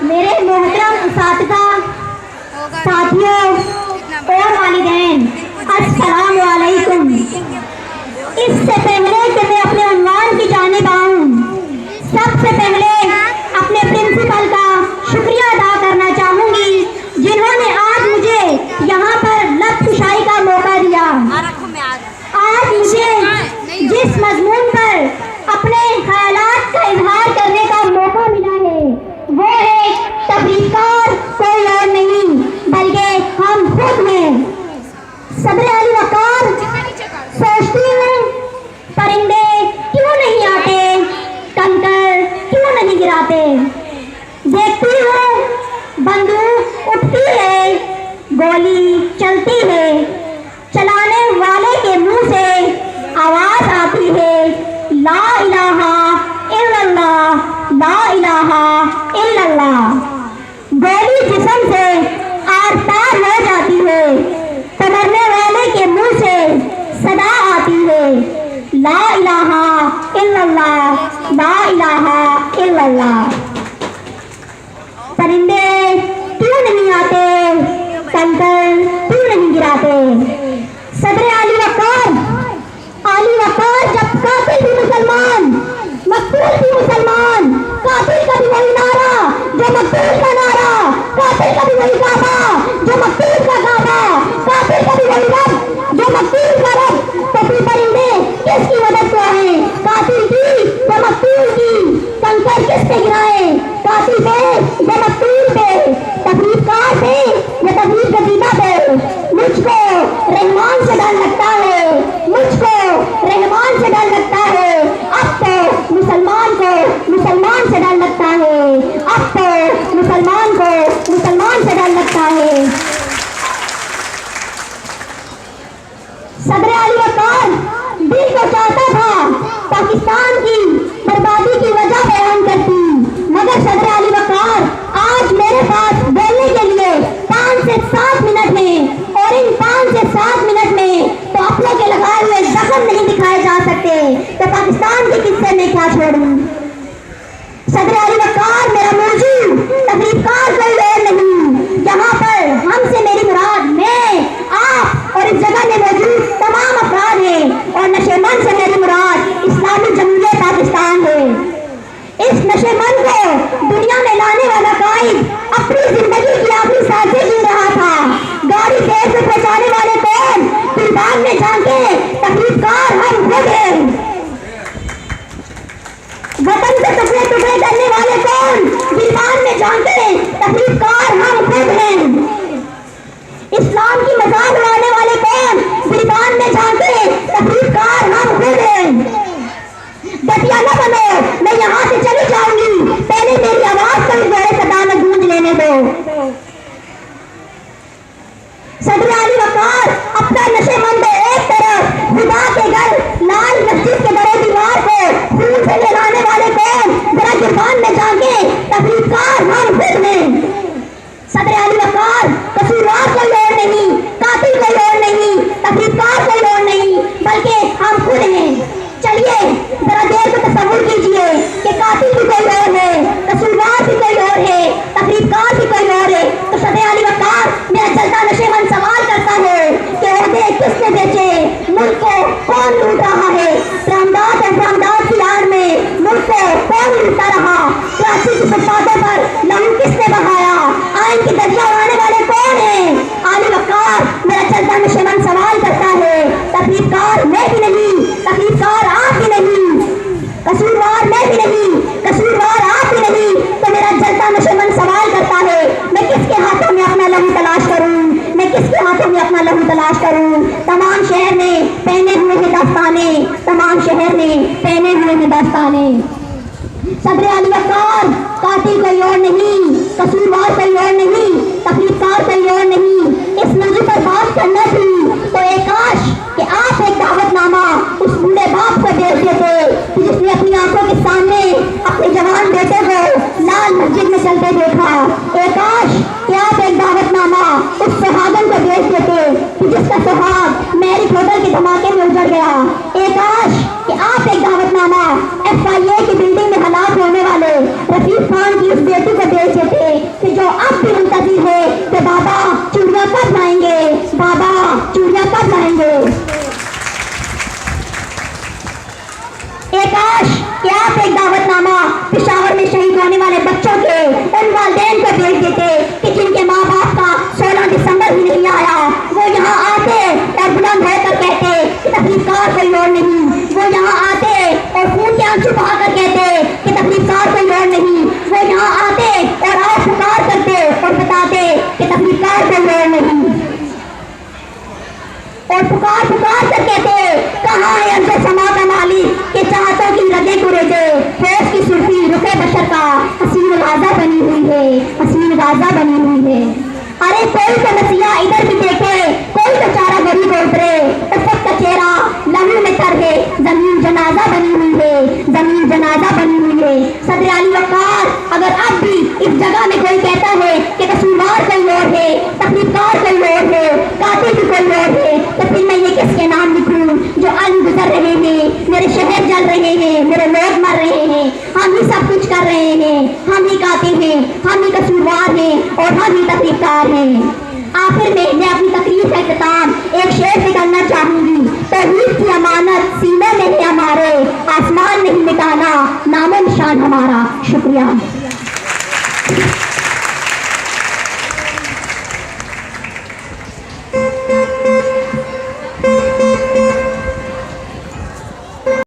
मेरे मोहतरम उस्तादिका, साथियों और वालिदैन, अस्सलाम वालेकुम। इससे पहले कि मैं अपने उन्वान की जानिब आऊं, सबसे पहले अपने प्रिंसिपल का शुक्रिया अदा करना चाहूंगी, जिन्होंने आज मुझे यहाँ पर लब कुशाई का मौका दिया। आज मुझे जिस मजमून पर अपने ख्यालात का इजहार करने का मौका मिला है, वो है तबरीकार कोई और नहीं बल्कि हम खुद हैं। सदर अली वकार सोचती हूँ, परिंदे क्यों नहीं आते, कंकर क्यों नहीं गिराते। देखती हूँ बंदूक उठती है, गोली चलती है, चलाने वाले के मुंह से आवाज आती है, ला इलाहा इल्लल्लाह, ला इलाहा इल्लल्लाह। गोली जिस्म से आर पार हो जाती है, तो मरने वाले के मुंह से सदा आती है, ला इलाहा इल्लल्लाह, ला इलाहा इल्लल्लाह। परिंदे क्यों नहीं आते, कंकर क्यों नहीं गिराते। सदर अली वकार जब कातिल भी मुसलमान, मकतूल भी मुसलमान, कातिल का भी वही नारा जो मकतूल का नारा, कातिल का भी वही काबा जो मकतूल का काबा, कातिल का भी वही रब जो मकतूल का रब। तो फिर परिंदे किसकी मदद को आए, कातिल की या मकतूल की। कंकर किस पे गिराए, कातिल पे या मकतूल पे, तकलीफकार पे या तकलीफ गजीदा पे। मुझको रहमान से डर लगता है, मुझको रहमान से डर लगता है। अब तो मुसलमान को मुसलमान से डर लगता है, अब तो मुसलमान को मुसलमान से डर लगता है। सदर अली वकार दिल को चाहता था पाकिस्तान की बर्बादी की वजह बयान करती, मगर सदर अली वकार आज मेरे पास बोलने के लिए 5 से 7 मिनट हैं, और इन 5 से 7 मिनट में तो अपनों के लगाए हुए जख्म नहीं दिखाए जा सकते, तो पाकिस्तान के किस्से में क्या छोड़ूं। सदर अली वकार मेरा मौजूद तकलीफकार कोई और नहीं, यहाँ पर हमसे मेरी मुराद मैं, आप और इस जगह में मौजूद तमाम अफराद हैं, और नशेमंद से मेरी मुराद इस्लामी जमहूरियत पाकिस्तान है। इस नशेमंद को दुनिया में लाने वाला कायद अपनी जिंदगी की आखिरी सांसें जी रहा था। गाड़ी देर से पहुंचाने वाले कौन, फिर बाद में झांके तकलीफकार हम खुद हैं। वतन से टुकड़े टुकड़े करने वाले कौन, दीवान में झांके तकलीफकार हम खुद हैं। इस्लाम की मजाक उड़ाने वाले कौन, दीवान में झांके तकलीफकार हम खुद हैं। बतिया न बनो, मैं यहाँ से चली जाऊंगी, पहले मेरी आवाज को बड़े सदा में गूंज लेने दो। सदर अली वकार अपना नशेमंद एक तरफ, खुदा के घर लाल मस्जिद के बड़े दीवार को खून से जलाने वाले कौन, जरा जुर्बान में जाके तकलीफकार हम खुद हैं। सदर अली वकार कसूरवार कोई और नहीं, कातिल कोई और नहीं, तकलीफकार कोई और नहीं, बल्कि हम खुद हैं। चलिए जरा देर को तसव्वुर कीजिए कि कातिल भी कोई और है, कसूरवार भी कोई और है, तकलीफकार भी कोई और है। तो सदर अली वकार मेरा चलता नशेमंद सवाल करता है कि ओहदे किसने बेचे, मुल्क को कौन लूट रहा है। रामदास और रामदास की आड़ में मुल्क को कौन लूटता रहा, कराची की फुटपाथों पर लहू किसने बहाया, आइन की दरिया उड़ाने वाले कौन है। अली वकार मेरा चलता नशेमंद सवाल करता है, तकलीफकार मैं भी नहीं, तकलीफकार आप भी नहीं, कसूरवार मैं भी नहीं, कसूरवार आप भी नहीं। तो मेरा जलता नशेमंद सवाल करता है, मैं किसके हाथों में अपना लहू तलाश करूं, मैं किसके हाथों में अपना लहू तलाश करूं। तमाम शहर ने पहने हुए हैं दस्ताने, तमाम शहर ने पहने हुए हैं दस्ताने। सदर अली वकार कातिल कोई और नहीं, कसूरवार कोई और नहीं, तकलीफकार कोई और नहीं। इस मौजू पर बात करना थी तो एक काश कि आप एक दावतनामा उस बूढ़े बाप को भेज देते जिसने अपनी आंखों के सामने अपने जवान बेटे को लाल मस्जिद में चलते देखा। एक काश कि आप एक दावतनामा उस सुहागन को भेज देते जिसका सुहाग मैरिज होटल के धमाके में उजड़ गया। एक काश कि आप एक दावतनामा FIA की बिल्डिंग में हलाक होने वाले रफीक खान की उस बेटी को भेज देते कोई तो नसिया इधर भी देखे, कोई तो चारा गरीब को उतरे। तो सबका चेहरा लहू में तर है, जमीन जनाजा बनी हुई है, जमीन जनाजा बनी हुई है। सदर अली वक़ार, अगर अब भी इस जगह में कोई कहता है कि कसूरवार कोई और है, तकलीफकार कोई और है, कातिल भी कोई और है, तो फिर मैं ये किसके नाम लिखूं जो अन गुजर रहे हैं, मेरे शहर जल रहे हैं, मेरे लोग मर रहे हैं, हम ही सब कुछ कर रहे हैं, हम ही कातिल हैं, हम ही कसूरवार हैं और हम ही तकलीफकार हैं। आखिर में मैं अपनी तकरीर का इख्तिताम एक शेर से करना चाहूंगी। तौहीद की अमानत सीने में है हमारे, आसमान नहीं मिटाना नामो निशान हमारा। शुक्रिया।